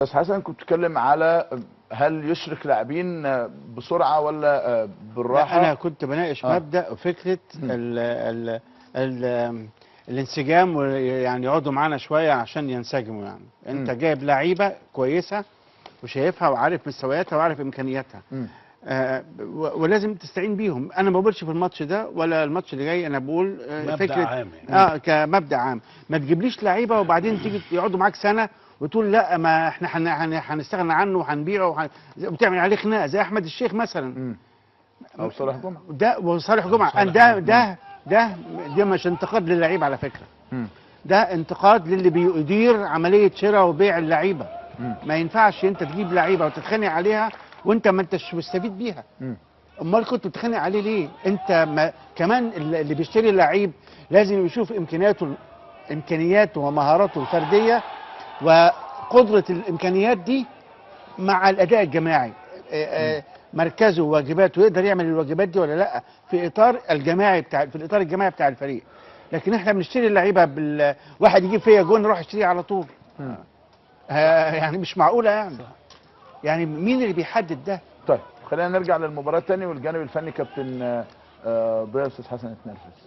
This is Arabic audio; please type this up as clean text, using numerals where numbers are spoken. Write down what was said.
بس حسن كنت بتتكلم على هل يشرك لاعبين بسرعه ولا بالراحه؟ لا، انا كنت بناقش مبدأ وفكره ال الانسجام، ويعني يقعدوا معانا شويه عشان ينسجموا. يعني انت جايب لعيبه كويسه وشايفها وعارف مستوياتها وعارف امكانياتها، ولازم تستعين بيهم. انا ما بقولش في الماتش ده ولا الماتش اللي جاي، انا بقول مبدأ فكره عام يعني. كمبدأ عام. ما تجيبليش لعيبه وبعدين تيجي يقعدوا معاك سنه وتقول لا، ما احنا هنستغنى عنه وهنبيعه وبتعمل عليه خناقه زي احمد الشيخ مثلا. او صالح جمعه. ده وصالح جمعه. ده مش انتقاد للعيب على فكره. ده انتقاد للي بيدير عمليه شراء وبيع اللعيبه. ما ينفعش انت تجيب لعيبه وتتخانق عليها وانت ما انتش مستفيد بيها. امال كنت بتتخانق عليه ليه؟ انت ما كمان اللي بيشتري لعيب لازم يشوف امكانياته ومهاراته الفرديه وقدره الامكانيات دي مع الاداء الجماعي. مركزه وواجباته يقدر يعمل الواجبات دي ولا لا في اطار الجماعي في الاطار الجماعي بتاع الفريق. لكن احنا بنشتري اللعيبه واحد يجيب فيا جون نروح اشتريه على طول. يعني مش معقوله يعني. يعني مين اللي بيحدد ده؟ طيب خلينا نرجع للمباراه تاني والجانب الفني. كابتن ضياء، استاذ حسن اتنرفز.